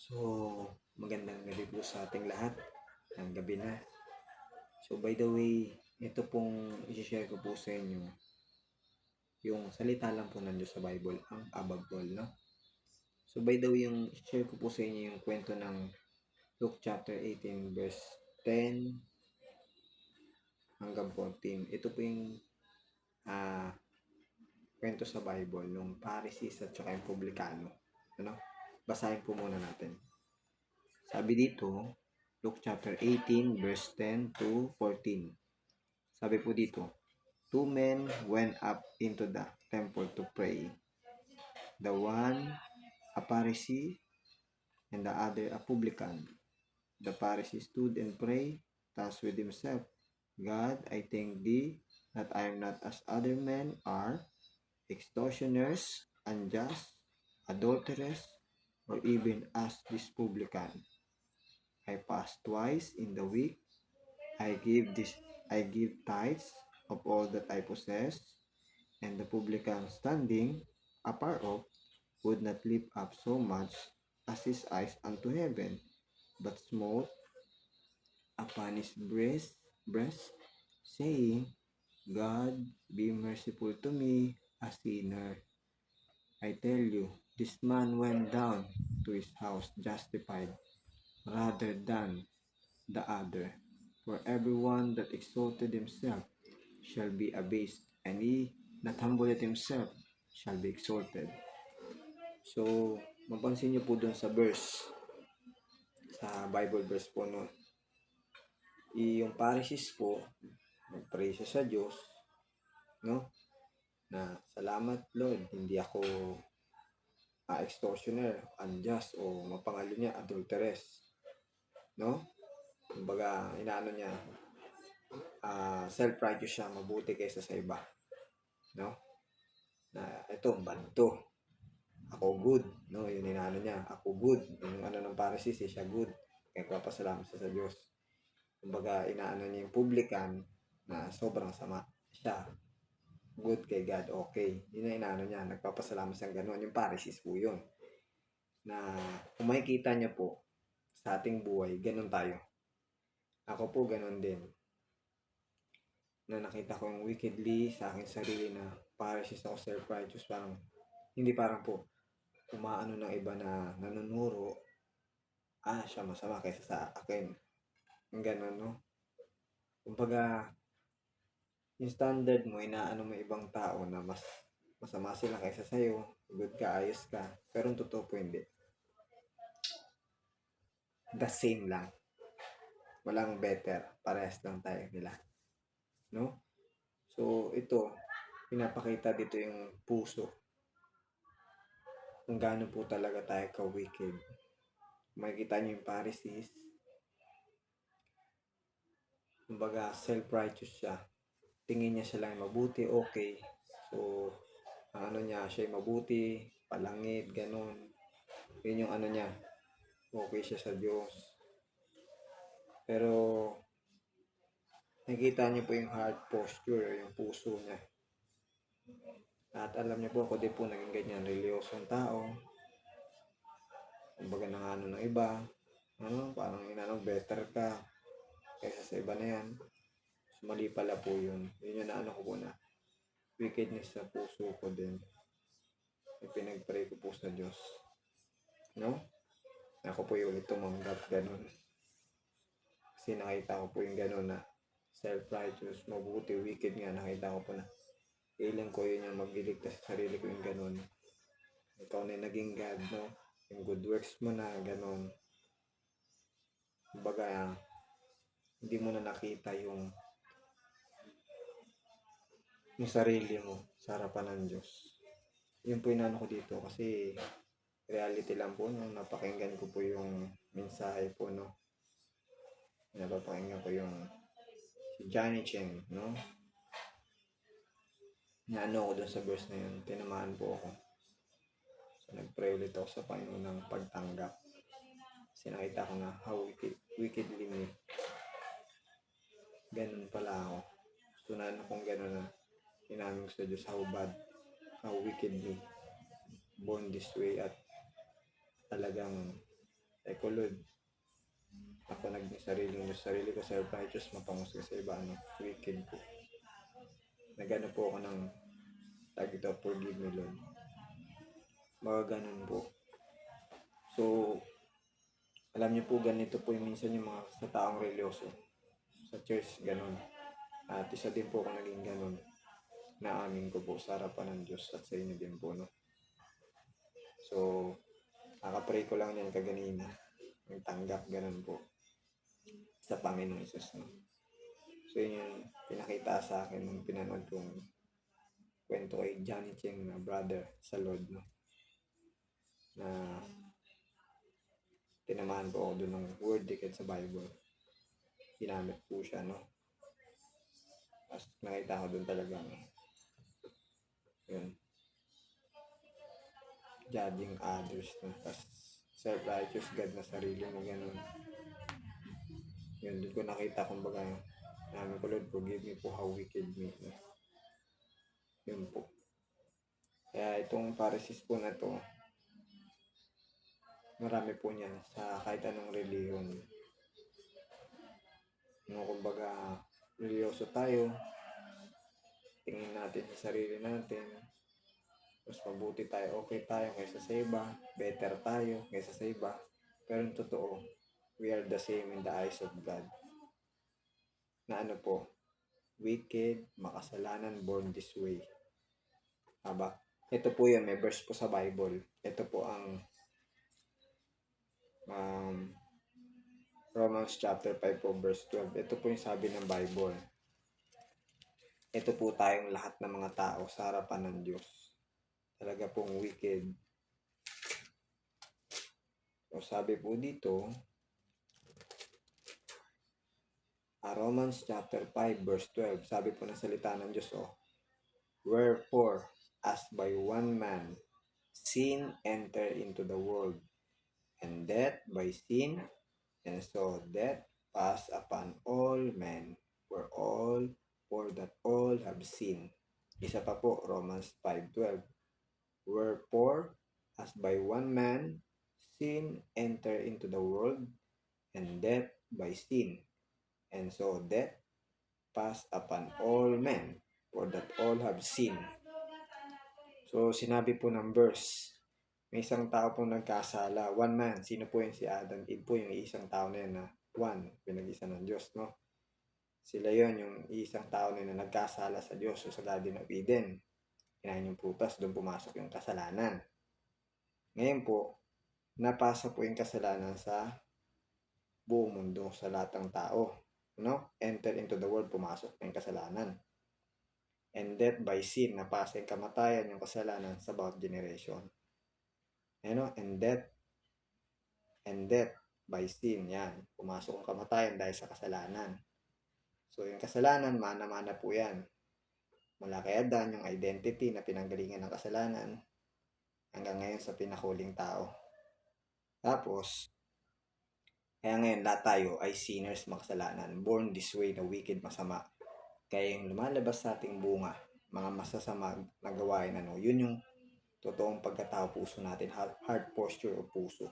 So, magandang gabi po sa ating lahat. Ang gabi na. So, by the way, ito pong i-share ko po sa inyo yung salita lang po ng Diyos sa Bible, ang above all, no? So, by the way, yung share ko po sa inyo yung kwento ng Luke chapter 18 verse 10 hanggang 14. Ito po yung ah kwento sa Bible ng Pharisees at saka yung publikano. Ano? Basahin po muna natin. Sabi dito, Luke chapter 18 verse 10 to 14. Sabi po dito, two men went up into the temple to pray. The one a Pharisee and the other a publican. The Pharisee stood and prayed thus with himself, God, I thank thee that I am not as other men are, extortioners, unjust, adulterers, or even as this publican. I fast twice in the week. I give tithes of all that I possess, and the publican standing afar off would not lift up so much as his eyes unto heaven, but smote upon his breast, saying, God, be merciful to me, a sinner. I tell you, this man went down to his house justified rather than the other. For everyone that exalted himself shall be abased, and he that humbled himself shall be exalted. So, mapansin niyo po dun sa verse, sa Bible verse po, no? Yung Pharisees po, nag-pray siya sa Diyos, no? Na, salamat Lord, hindi ako extortioner, unjust, o mapangalo niya, adulteress, no? Kumbaga, inaano niya, self-righteous siya, mabuti kaysa sa iba, no? Na, ito, bad to. Ako good, no? Yun inaano niya, ako good. Yung ano ng Pharisees, siya good. Kaya papasalamat siya sa Diyos. Kumbaga, inaano niya yung publican na sobrang sama siya. Good kay God, okay. Yun ang inaano niya, nagpapasalamat siya gano'n. Yung Pharisees po yun. Na kung makikita niya po sa ating buhay, ganun tayo. Ako po ganun din. Na nakita ko yung wickedly sa aking sarili na Pharisees ako, self-righteous, parang hindi parang po umaano ng iba na nanunuro, siya masama kaysa sa akin. Yung ganun, no? Kumbaga, yung standard mo, inaano mo ibang tao na mas masama sila kaysa sa'yo, good ka, ayos ka. Pero ang totoo po hindi. The same lang. Walang better. Parehas lang tayo nila. No? So, ito, pinapakita dito yung puso. Kung gaano po talaga tayo ka-wicked. Makikita nyo yung Pharisees. Kumbaga, self-righteous siya. Tingin niya siya lang mabuti, okay. So, ano niya, siya mabuti, palangit, ganun. Yun yung ano niya, okay siya sa Diyos. Pero, nakikita niyo po yung heart posture, yung puso niya. At alam niyo po, ako din po naging ganyan, reliyosong tao. Kumbaga nangano ng iba, parang inanong better ka kaysa sa iba na yan. So, mali pala po yun. Yun yung naano ko po na wickedness sa puso ko din. Pinag-pray ko po sa Diyos. No? Ako po yung ulit tumanggap, ganun. Kasi nakita ko po yung ganun na self-righteous, mabuti, wicked nga. Nakita ko po na kailan ko yun yung magliligtas sa sarili ko yung ganun. Ikaw na yung naging God, no? Yung good works mo na, ganun. Kumbaga, hindi mo na nakita yung sarili mo sa harapan ng Diyos. Yun po yung ano ko dito kasi reality lang po, no? Napakinggan ko po yung mensahe po, no? Napapakinggan ko yung si Johnny Cheng, no? Naano ko dun sa verse na yun, tinamaan po ako. So, nag-pray ulit ako sa Panginoon ng pagtanggap. Kasi nakita ko na how wickedly me. Ganun pala ako. Tunan akong ganun na inamin ko sa Diyos how bad, how wicked me. Born this way at talagang Kulod. Ako naging sarili ko self-righteous, mapangusga sa iba, ano, wicked po. Nagano po ako ng tag ito, forgive me Lord. Mga ganun po. So, alam niyo po, ganito po yung minsan yung mga sa taong religyoso. Sa church, ganun. At isa din po ako naging ganun. Naamin ko po sa harapan ng Diyos at sa inyo din po, no? So, nakapray ko lang yan kaganina. Nagtanggap, ganun po. Sa Panginoong Isus, no? So, yun yung pinakita sa akin nung pinanood kong kwento kay Johnny Cheng na brother sa Lord, no? Na tinamaan po ako doon ng word dikit sa Bible. Ginamit po siya, no? Tapos nakita ko doon talaga, no? Yun. Judging others, no? Tapos self-righteous God na sarili mo, ganun. Yun, doon ko nakita kumbaga, namin ko, Lord, forgive me po how wicked me, no? Yun po. Kaya itong Pharisees po na to, marami po niyan sa kahit anong reliyon. No, kumbaga, religyoso tayo, tingin natin sa sarili natin, mas mabuti tayo, okay tayo kaysa sa iba, better tayo kaysa sa iba. Pero yung totoo, we are the same in the eyes of God. Na ano po, wicked, makasalanan, born this way. Aba, ito po yun, may verse po sa Bible. Ito po ang Romans chapter 5 po, verse 12. Ito po yung sabi ng Bible. Ito po tayong lahat ng mga tao sa harapan ng Diyos. Talaga pong wicked. So sabi po dito, Romans chapter 5 verse 12, sabi po ng salita ng Diyos, wherefore, as by one man sin entered into the world, and death by sin, and so death passed upon all men, for that all have sinned. Isa pa po, Romans 5:12. Wherefore, as by one man sin entered into the world, and death by sin, and so death passed upon all men, for that all have sinned. So, sinabi po ng verse, may isang tao pong nagkasala. One man. Sino po yun? Si Adam. Eve po yung isang tao na yun na one. Pinag-isa ng Diyos, no? Sila yon yung isang tao na yun na nagkasala sa Diyos o sa Garden of Eden. Kinain yung prutas, doon pumasok yung kasalanan. Ngayon po, napasa po yung kasalanan sa buong mundo, sa lahat ng tao. No? Enter into the world, pumasok na yung kasalanan. And death by sin, napasa yung kamatayan, yung kasalanan sa bawat generation. And death by sin, yan. Pumasok ang kamatayan dahil sa kasalanan. So, yung kasalanan, mana-mana po yan. Mula kay Adan, yung identity na pinanggalingan ng kasalanan, hanggang ngayon sa pinakuling tao. Tapos, kaya ngayon lahat tayo ay sinners, makasalanan. Born this way na wicked, masama. Kaya yung lumalabas sa ating bunga, mga masasama na gawain, yun yung totoong pagkatao puso natin, heart posture o puso.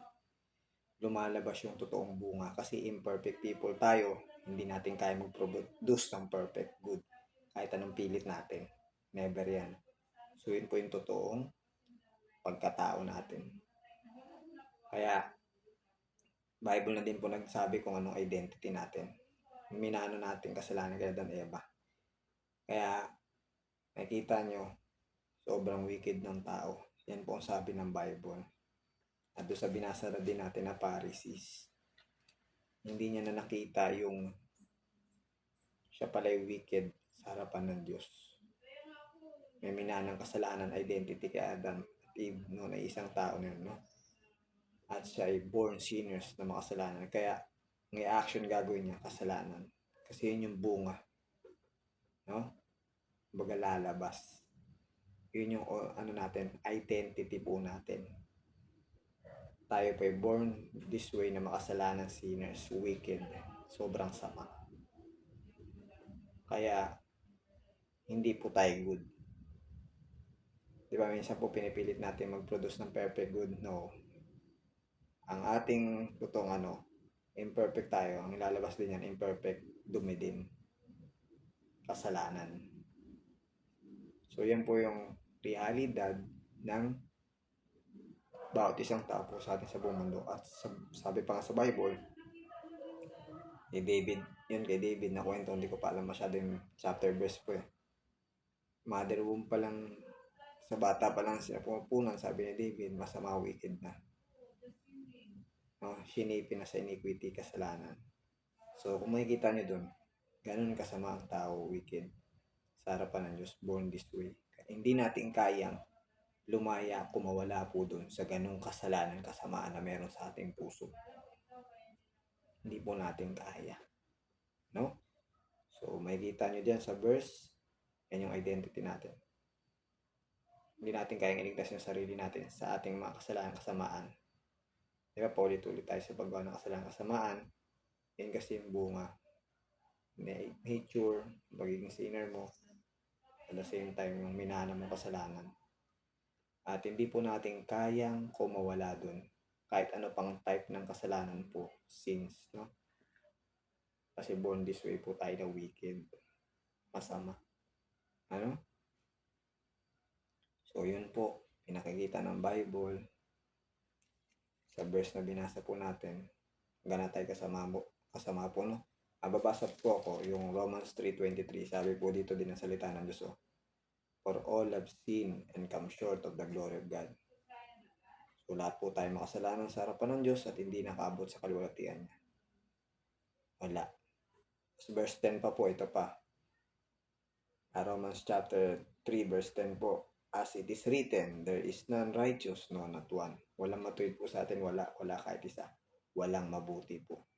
Lumalabas yung totoong bunga kasi imperfect people tayo, hindi natin kaya mag-produce ng perfect good kahit anong pilit natin. Never yan. So yun po yung totoong pagkatao natin. Kaya Bible na din po nagsabi kung anong identity natin. Minano natin kasalanan kay Adan Eva. Kaya nakita nyo, sobrang wicked ng tao. Yan po ang sabi ng Bible. At doon sa binasa na din natin na Pharisees, hindi niya na nakita yung siya pala yung wicked sa harapan ng Diyos. May minanang kasalanan identity kay Adam at Eve, no, na isang tao na yun, no? At siya ay born sinners na makasalanan. Kaya may action gagawin niya, kasalanan. Kasi yun yung bunga. No? Baga lalabas. Yun yung natin, identity po natin. Tayo po ay born this way na makasalanan, sinners, wicked, sobrang sama. Kaya hindi po tayo good. Di ba minsan po pinipilit natin mag-produce ng perfect good? No. ang ating totoong imperfect tayo. Ang ilalabas din yan, imperfect, dumi din, kasalanan. So, yan po yung realidad ng bawat isang tao po sa atin sa buong mundo. At sabi pa nga sa Bible, yun kay David na kwento, hindi ko pa alam masyado yung chapter verse po eh. Mother womb pa lang, sa bata pa lang sila pumupunan, sabi ni David, masama, wicked na. Sinipin na sa iniquity, kasalanan. So, kung makikita nyo dun, ganun kasama ang tao, wicked, sa harapan ng Diyos, born this way. Hindi natin kayang lumaya, kumawala po dun sa ganung kasalanan, kasamaan na meron sa ating puso. Hindi po natin kaya. No? So, makikita nyo dyan sa verse, yan yung identity natin. Hindi natin kayang iligtas yung sarili natin sa ating mga kasalanan, kasamaan. Diba, paulit-ulit tayo sa paggawa ng kasalanan, kasamaan. Yan kasi yung bunga. Nature, pagiging sinner mo, at the same time, yung minana mong kasalanan. At hindi po natin kayang kumawala dun. Kahit ano pang type ng kasalanan po, sins, no? Kasi born this way po tayo na wicked. Masama. Ano? So, yun po. Pinakikita ng Bible. Sa verse na binasa po natin. Hanggang tayo kasama po, no? Babasa po ako yung Romans 3:23. Sabi po dito din ang salita ng Diyos. For all have sinned and come short of the glory of God. So, lahat po tayo makasalanan sa harapan ng Diyos at hindi nakaabot sa kaluwalhatian niya. Wala. Verse 10 pa po, ito pa. Romans chapter 3 verse 10 po. As it is written, there is none righteous, no, not one. Walang matuwid po sa atin, wala kahit isa. Walang mabuti po.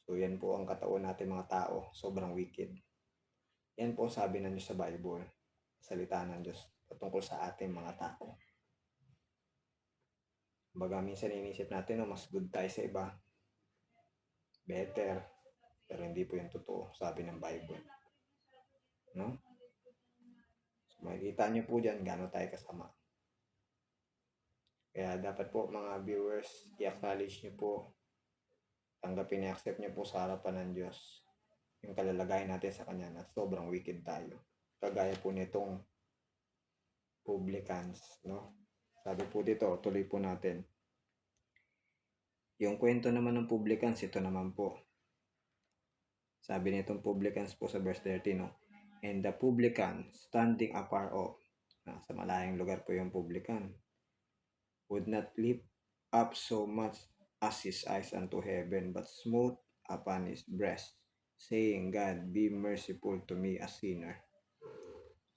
So, yan po ang katauhan natin mga tao. Sobrang wicked. Yan po sabi ng Diyos sa Bible. Salita ng Diyos patungkol sa ating mga tao. Baga minsan inisip natin, no, mas good tayo sa iba. Better. Pero hindi po yung totoo, sabi ng Bible. No? So, makikita nyo po dyan, gano'n tayo kasama. Kaya dapat po mga viewers, i-acknowledge nyo po, tanggapin, i-accept nyo po sa harapan ng Diyos yung kalalagayan natin sa Kanya na sobrang wicked tayo. Kagaya po nitong publicans, no? Sabi po dito, tuloy po natin. Yung kwento naman ng publicans, ito naman po. Sabi nitong publicans po sa verse 13, no? And the publican, standing afar off, sa malayang lugar po yung publican, would not lift up so much as his eyes unto heaven, but smote upon his breast, saying, God, be merciful to me, a sinner.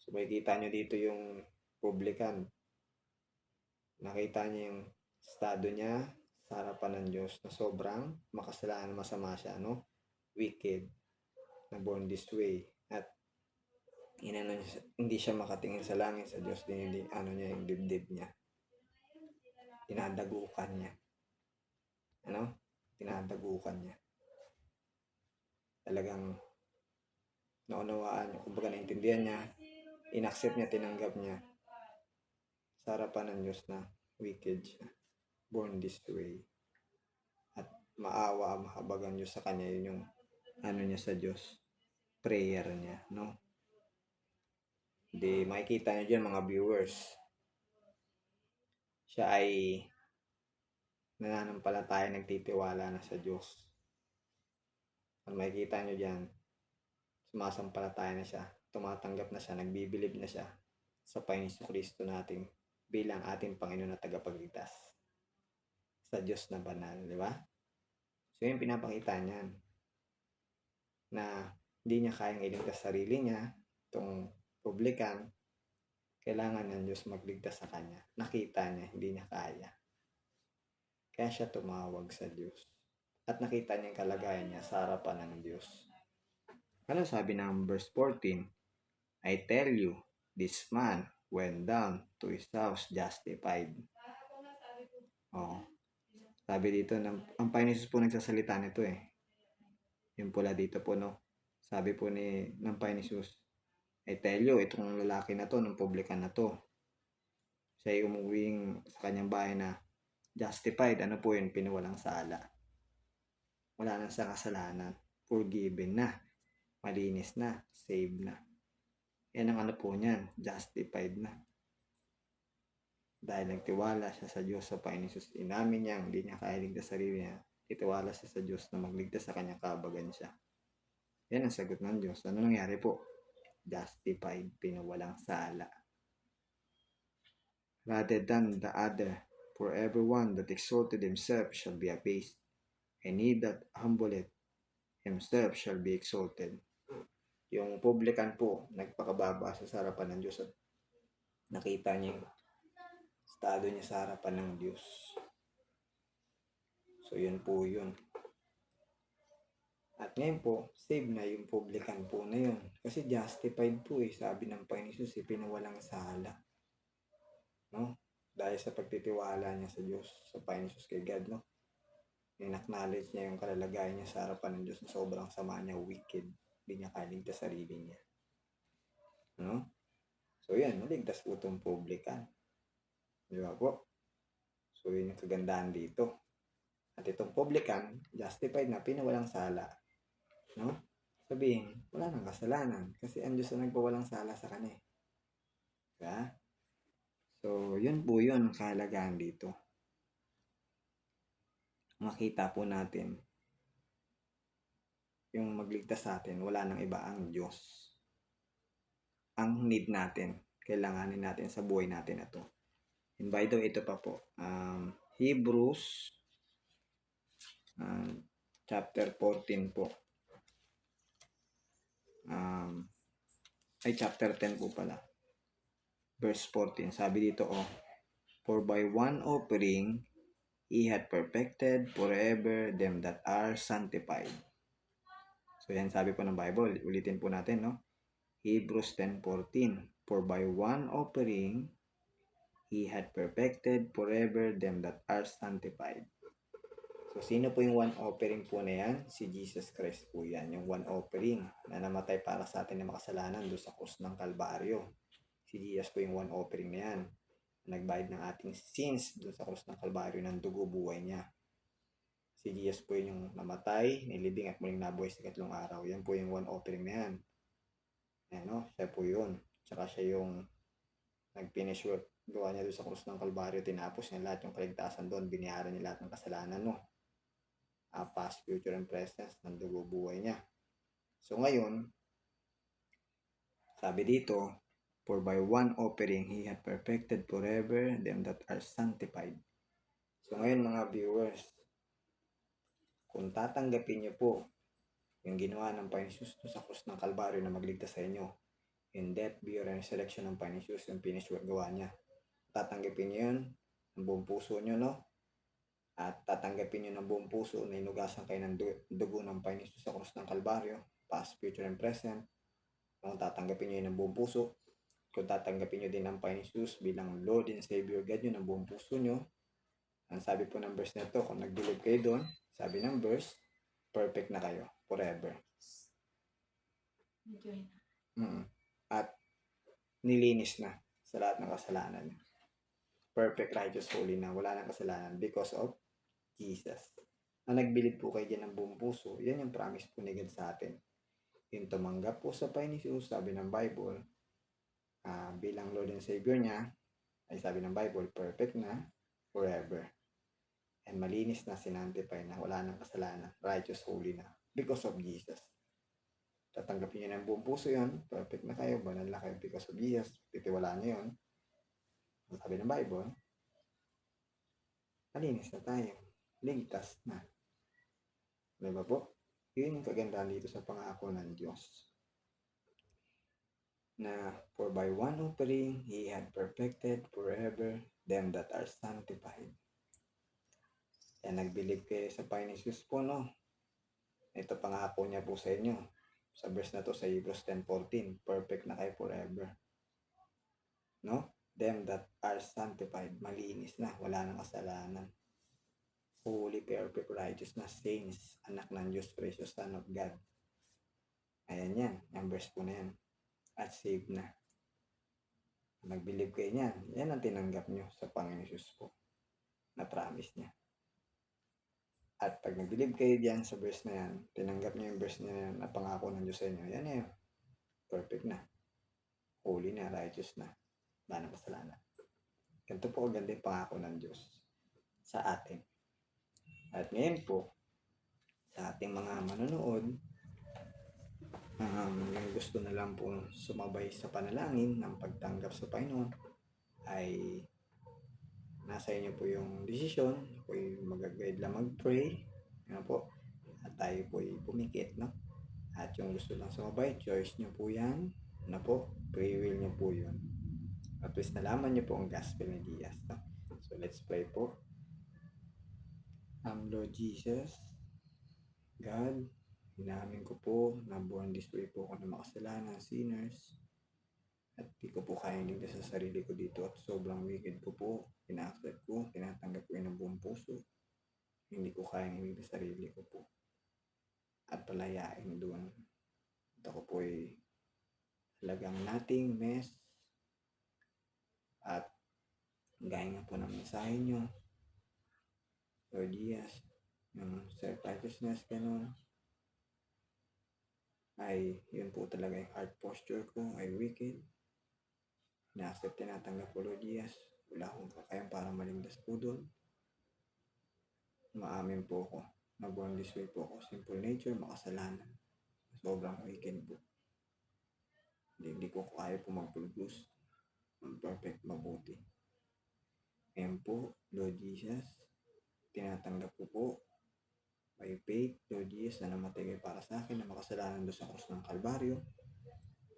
So, makikita nyo dito yung publican. Nakita niya yung estado niya sa harapan ng Diyos na sobrang makasalanan, masama siya, no? Wicked, na born this way. At hindi siya makatingin sa langit, sa Diyos, niya yung dibdib niya. Tinadagukan niya. Tinadagukan niya. Talagang naunawaan niya, kumbaga naintindihan niya, inaccept niya, tinanggap niya sa harapan ng Diyos na wicked siya, born this way. At maawa, mahabag ang Diyos sa kanya, yun yung niya sa Diyos, prayer niya, no? Hindi, makikita niyo dyan mga viewers, siya ay nananampalataya, nagtitiwala na sa Diyos. At makikita niyo dyan, sumasampalataya na siya, tumatanggap na siya, nagbibilib na siya sa Panginoon Kristo nating bilang ating Panginoon na tagapagligtas sa Diyos na banal, di ba? So yung pinapakita niyan na hindi niya kayang iligtas sarili niya, itong publican, kailangan ng Diyos magligtas sa kanya. Nakita niya, hindi niya kaya. Kaya siya tumawag sa Diyos. At nakita niya yung kalagayan niya sa harapan ng Diyos. Ano sabi ng verse 14? I tell you, this man went down to his house justified. Sabi dito, ang Panginoon Jesus po nagsasalita nito eh. Yung pula dito po, no? Sabi po ng Panginoon Jesus, I tell you, itong lalaki na to, ng publican na to, siya ay umuwing sa kanyang bahay na Justified, ano po yun? Pinawalang sala. Wala na sa kasalanan. Forgiven na. Malinis na. Saved na. Yan ang ano po niyan. Justified na. Dahil nagtiwala siya sa Diyos sa Panginoon Jesus. Inamin niya, hindi niya kaya ligtas sarili niya. Titiwala siya sa Diyos na magligtas sa kanyang kabagan siya. Yan ang sagot ng Diyos. Ano nangyari po? Justified, pinawalang sala. Rather than the other, for everyone that exalted himself shall be abased, and he that humbleth himself shall be exalted. Yung publican po, nagpakababa sa harapan ng Diyos at nakita niya yung estado niya sa harapan ng Diyos. So, yun po yun. At ngayon po, save na yung publican po na yun. Kasi justified po sabi ng Panginoon Jesus, pinawalang sala. No? Dahil sa pagtitiwala niya sa Diyos, sa Panginoon Jesus kay God, no? In-acknowledge niya yung kalalagayan niya sa harapan ng Diyos na sobrang sama niya, wicked. Hindi niya kaligtas sarili niya. No? So yan, naligtas po itong publican. Di ba po? So yun yung kagandahan dito. At itong publican, justified na, pinawalang sala. No? Sabihin, wala nang kasalanan. Kasi ang Diyos na nagpawalang sala sa kanya. Diba? So, yun po yun ang kahalagahan dito. Makita po natin yung magligtas sa atin, wala nang iba ang Diyos. Ang need natin, kailanganin natin sa buhay natin na to. And by the way, ito pa po, Hebrews chapter 14 po. Chapter 10 po pala. Verse 14, sabi dito, for by one offering, He had perfected forever them that are sanctified. So yan sabi po ng Bible. Ulitin po natin, no? Hebrews 10:14. For by one offering, He had perfected forever them that are sanctified. So sino po yung one offering po na yan? Si Jesus Christ po yan. Yung one offering na namatay para sa atin na makasalanan doon sa krus ng Kalbaryo. Si Jesus po yung one offering na yan. Nagbayad ng ating sins doon sa krus ng Kalbaryo ng dugo buhay niya. Si Jesus po yung namatay, nilibing at muling nabuhay sa ikatlong araw. Yan po yung one offering na yan. Yan, no? Siya po yun. Tsaka siya yung nag-finish work. Gawa niya doon sa krus ng Kalbaryo. Tinapos niya lahat yung kaligtasan doon. Biniharan niya lahat ng kasalanan, no? Past, future, and present ng dugo buhay niya. So ngayon, sabi dito, for by one offering, He had perfected forever them that are sanctified. So ngayon mga viewers, kung tatanggapin niyo po yung ginawa ng Panginoon Jesus sa krus ng Kalbaryo na magligtas sa inyo, in death, burial, and resurrection ng Panginoon Jesus, yung finish work gawa niya, tatanggapin niyo yun ng buong puso niyo, no? At tatanggapin niyo ng buong puso na inugasan kayo ng dugo ng Panginoon Jesus sa krus ng Kalbaryo, past, future, and present. Kung tatanggapin niyo yun ng buong puso, kung tatanggapin niyo din ng Panginoon Jesus bilang Lord and Savior God niyo ng buong puso niyo, ang sabi po ng verse na ito, kung nag-believe kayo doon, sabi ng verse, perfect na kayo forever. At nilinis na sa lahat ng kasalanan. Perfect, righteous, holy na. Wala nang kasalanan because of Jesus. Na nag-believe po kayo dyan ng buong puso, yan yung promise po ni God sa atin. Yung tumanggap po sa Panginoon Jesus, sabi ng Bible, bilang Lord and Savior niya, ay sabi ng Bible, perfect na forever. And malinis na, sinantify na, wala nang kasalanan, righteous, holy na, because of Jesus. Tatanggapin niyo ng buong puso yun, perfect na kayo, banal na kayo because of Jesus, titiwalaan niyo yun. Ang sabi ng Bible, malinis na tayo, ligtas na. Diba po? Yun yung kagandahan dito sa pangako ng Diyos. Na for by one offering, He had perfected forever them that are sanctified. Kaya nag-believe kayo sa Panginoon Jesus po, no? Ito pangako niya po sa inyo. Sa verse na to sa Hebrews 10:14, perfect na kayo forever. No? Them that are sanctified, malinis na, wala nang kasalanan. Holy, perfect, righteous na, saints, anak ng Diyos, precious Son of God. Ayan yan, yung verse po na yan. At saved na. Nag-believe kayo niyan. Yan ang tinanggap nyo sa Panginoon Jesus po. na promise niya. At pag nag-believe kayo diyan sa verse na yan, tinanggap niyo yung verse na yan na pangako ng Diyos sa inyo, yan na yun. Perfect na. Holy na, righteous na. Wala ng kasalanan. Ganito po kaganda yung pangako ng Diyos sa atin. At ngayon po, sa ating mga manonood, yung gusto na lang po sumabay sa panalangin ng pagtanggap sa Panginoon, ay nasa inyo po yung desisyon. Ako yung mag-guide lang mag-pray. Ano po? At tayo po ay pumikit, no? At yung gusto lang sumabay, choice nyo po yan. Ano po? Free will nyo po yun. At least nalaman nyo po ang gospel ni Diaz, no? So let's pray po. Lord Jesus, God, inamin ko po na born this way po ako na makasalanan, sinners. At di ko po kayang ligtas sa sarili ko dito at sobrang wicked ko po. Ina-accept ko, tinatanggap ko yun ng buong puso. Hindi ko kayang iligtas sa sarili ko po. At palayain doon. At ako po ay talagang nothing, mess. At gaya nga po ng mensahe nyo, Lord Diaz, yung self-righteousness, ganun, ay yun po talaga yung heart posture ko, ay wicked. Na-accept, tinatanggap ko, Lord Diaz. Wala akong kakayang para maligtas po doon. Maamin po ako na born this way po ako. Simple nature, makasalanan. Sobrang wicked po. Hindi ko kaya po mag-produce ng perfect mabuti. Ngayon po, Lord Jesus, tinatanggap ko po by faith, Lord Jesus, na namatay kayo para sa akin, na makasalanan doon sa krus ng Kalbaryo.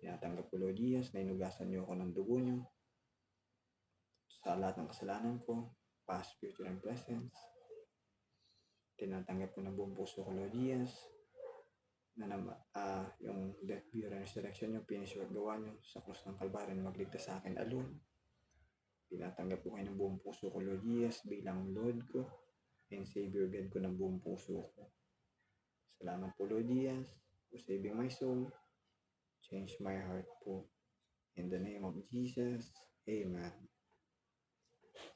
Tinatanggap ko, Lord Jesus, na inugasan niyo ako ng dugo niyo sa lahat ng kasalanan ko, past, future, and present. Tinatanggap ko ng buong puso ko, Lord Jesus, na yung death, burial, and resurrection niyo, finish work gawa niyo sa krus ng Kalbaryo na magligtas sa akin alone. Tinatanggap ko kayo ng buong puso ko, Lord Jesus, bilang Lord ko and Savior God ko ng buong puso ko. Salamat po, Lord Jesus, for saving my soul. Change my heart po. In the name of Jesus, Amen.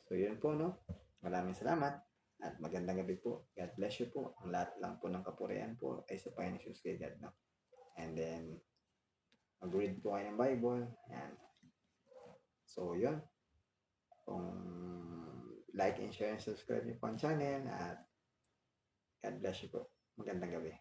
So yun po, no? Maraming salamat at magandang gabi po. God bless you po. Ang lahat lang po ng kapurihan po ay sa Panginoon Jesus kay God, no? And then, mag-read po kayo ng Bible. Yan. So yun. Kung like and share and subscribe niyo po ang channel at God bless you po. Magandang gabi.